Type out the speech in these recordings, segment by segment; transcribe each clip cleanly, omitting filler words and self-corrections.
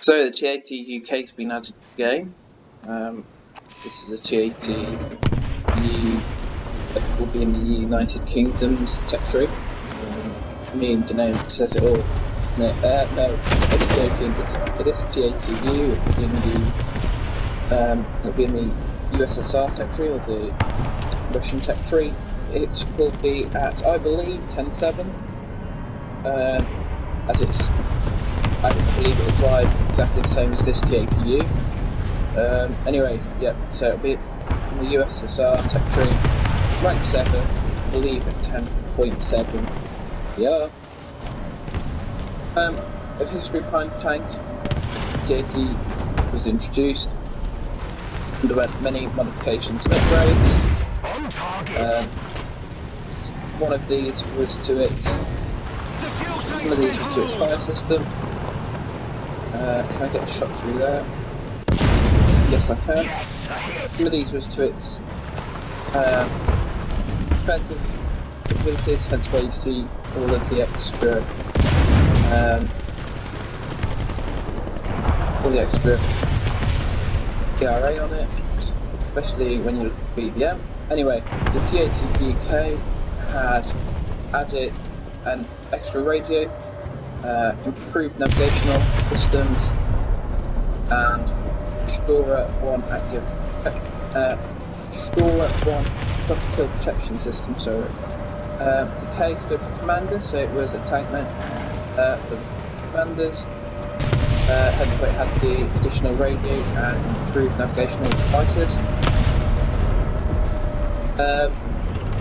So the T80UK has been added to the game. This is a T80U that will be in the United Kingdom's tech tree. I mean, the name says it all. No, I'm only joking. It is a T80U. It'll be in the USSR tech tree or the Russian tech tree. It will be at, I believe, 10.7. As it's, I believe it was live exactly the same as this T80U. Anyway, yeah, so it'll be in the USSR tech tree, rank 7, I believe at 10.7. Yeah. Of history behind the tank, T80 was introduced, underwent many modifications and upgrades. One of these was to its fire system. Can I get a shot through there? Yes, I can. Some of these was to its defensive abilities, hence why you see all of the extra DRA on it, especially when you look at BBM. Anyway, the T80UK had added an extra radio, improved navigational systems, and Storer 1 active Storer 1 plus kill protection system. So the K stood for commander, so it was a tank meant for the commanders. Hence it had the additional radio and improved navigational devices.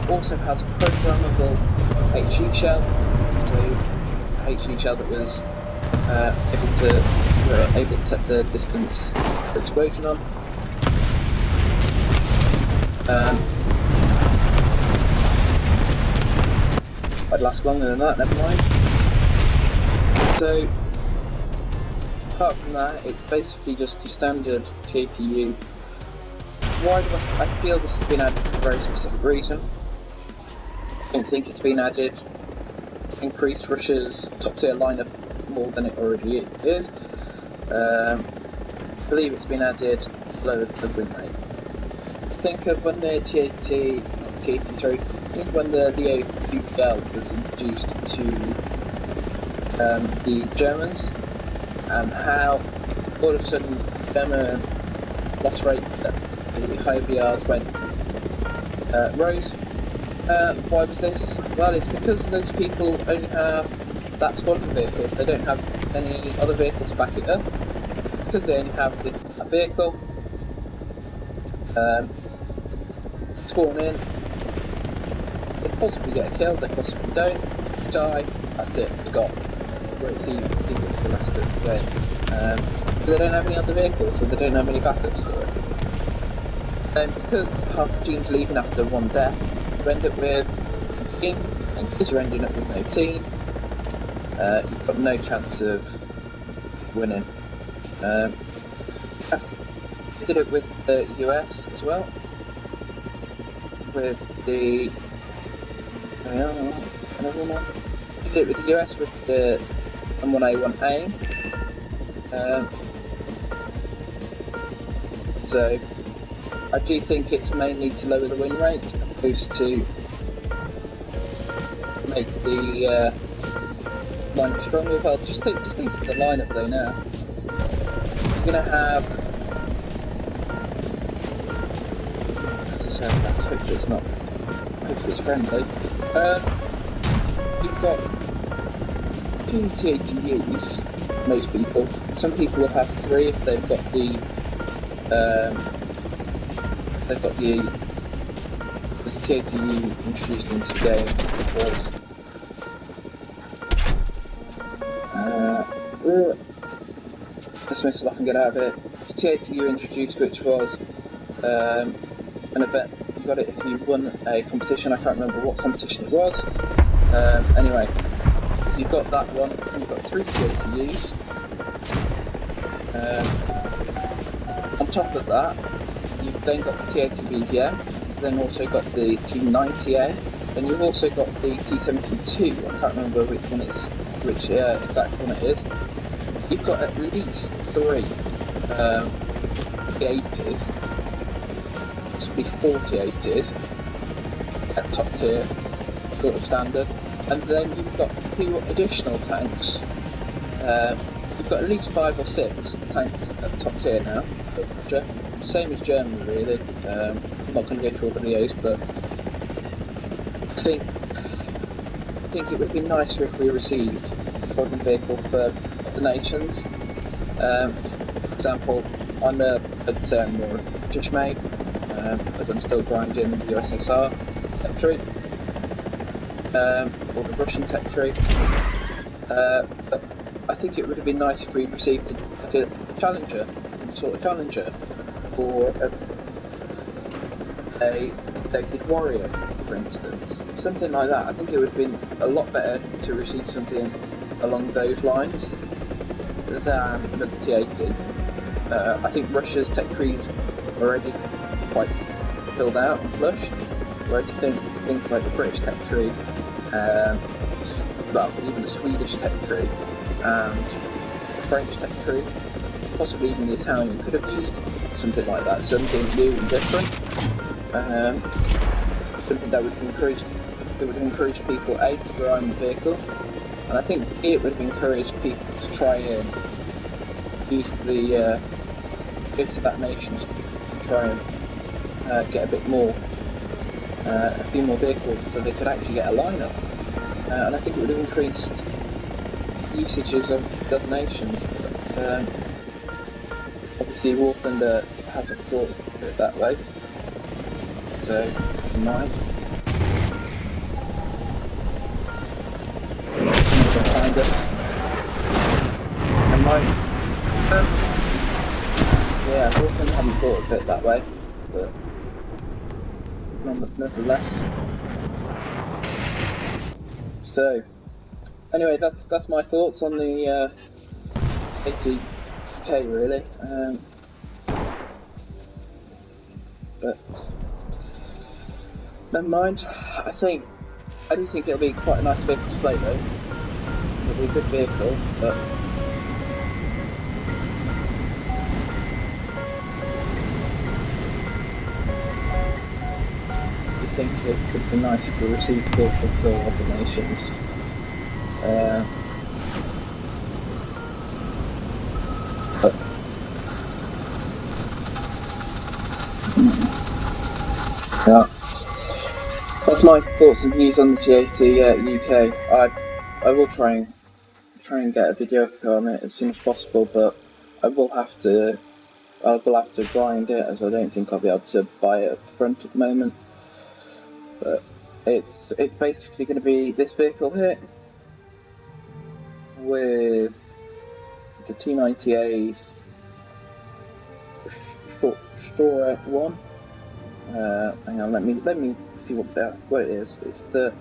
Also has a programmable HE shell, so a HE shell that was able to set the distance for explosion on. I'd last longer than that, never mind. So apart from that, it's basically just your standard T80U. Why do I feel this has been added for a very specific reason? I don't think it's been added to increase Russia's top tier lineup more than it already is. I believe it's been added to lower the win rate. Think of when the think when the Leo Bell was introduced to the Germans, and how all of a sudden German loss rate at the high VRs went rose. Why was this? Well, it's because those people only have that squadron vehicle. They don't have any other vehicle to back it up. Because they only have a vehicle spawn in, they possibly get killed, they possibly don't, die, that's it, forgot. Won't see people for the rest of the game. But they don't have any other vehicles, so they don't have any backups for it. And because half the team's leaving after one death, you end up with a team, and because you're ending up with no team, you've got no chance of winning. They did it with the US as well, with the another one. They did it with the US with the M1A1A. So I do think it's mainly to lower the win rate, as opposed to make the lineup stronger. Well, just think of the lineup though now. You're gonna have, as I said, hopefully it's not, hopefully it's friendly. You've got a few T80Us, most people. Some people will have 3 if they've got the T80U introduced into the game. It was dismissal off and get out of it. It's T80U introduced, which was an event. You got it if you won a competition. I can't remember what competition it was. Anyway, you've got that one, and you've got 3 T80Us. On top of that, you've then got the T80 BVM, then also got the T90A, then you've also got the T72. I can't remember which one it's, which exact one it is. you've got at least 3 T80s, possibly 4 T80s at top tier, sort of standard, and then you've got 2 additional tanks. You've got at least 5 or 6 tanks at top tier now. Same as Germany, really. I'm not going to go through all the videos, but I think it would be nicer if we received a squadron vehicle for the nations. For example, I'd say I'm more British made, as I'm still grinding the USSR tech tree, or the Russian tech tree. But I think it would have been nice if we received like a challenger, some sort of challenger, or a updated warrior, for instance, something like that. I think it would have been a lot better to receive something along those lines than the T80. I think Russia's tech trees are already quite filled out and flushed, whereas I think things like the British tech tree, well, even the Swedish tech tree and the French tech tree, possibly even the Italian, could have used something like that, something new and different, something that would have encouraged people A, to grind the vehicle, and I think B, it would have encouraged people to try and use the go to that nation to try and get a bit more, a few more vehicles, so they could actually get a lineup, and I think it would have increased usages of the other nations. But, obviously, War Thunder hasn't thought of it that way, so never mind. Behind us. Never mind. Yeah, War Thunder haven't thought of it that way, but nonetheless. So, anyway, that's my thoughts on the 80k, really. But never mind. I do think it'll be quite a nice vehicle to play, though. It'll be a good vehicle, but I think it could be nice if we received a vehicle for other nations. But yeah, that's my thoughts and views on the T80 UK. I will try and get a video on it as soon as possible, but I will have to grind it, as I don't think I'll be able to buy it up front at the moment. But it's basically going to be this vehicle here with the T90A's Storer 1. Hang on, let me see what it is. It's the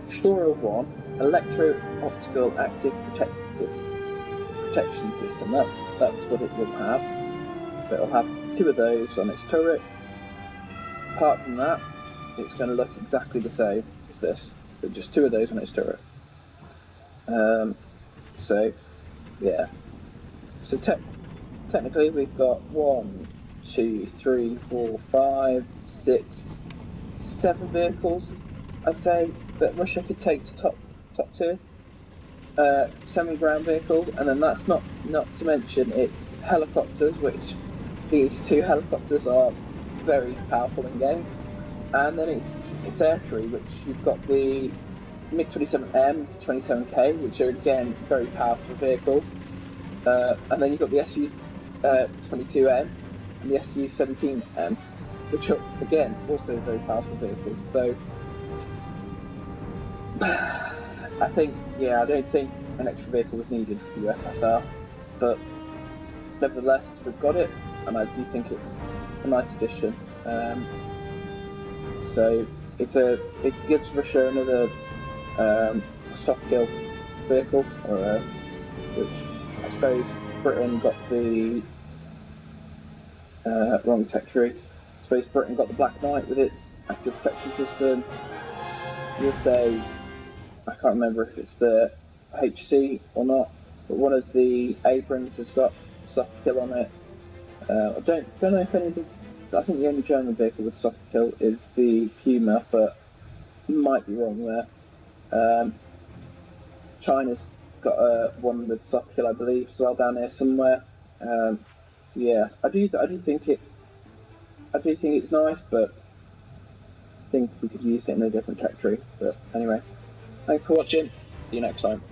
Storer 1 Electro-Optical Active Protection System. That's what it will have. So it'll have 2 of those on its turret. Apart from that, it's going to look exactly the same as this. So just 2 of those on its turret. So yeah. So technically we've got 1, 2, 3, 4, 5, 6, 7 vehicles, I'd say, that Russia could take to top tier. Semi-ground vehicles, and then that's not to mention its helicopters, which these 2 helicopters are very powerful in game, and then it's air tree, which you've got the MiG-27M, 27K, which are again very powerful vehicles, and then you've got the Su-22M and the Su-17M, which are again also very powerful vehicles. So I don't think an extra vehicle was needed for the USSR, but nevertheless we've got it, and I do think it's a nice addition. So it gives Russia another soft kill vehicle, which I suppose Britain got the wrong tech tree. I suppose Britain got the Black Knight with its active protection system. USA, I can't remember if it's the HC or not, but one of the Abrams has got soft kill on it. I don't know if any. I think the only German vehicle with soft kill is the Puma, but might be wrong there. China's got one with soft kill, I believe, as well down there somewhere. So yeah, I do think it's nice, but I think we could use it in a different territory. But anyway, thanks for watching. See you next time.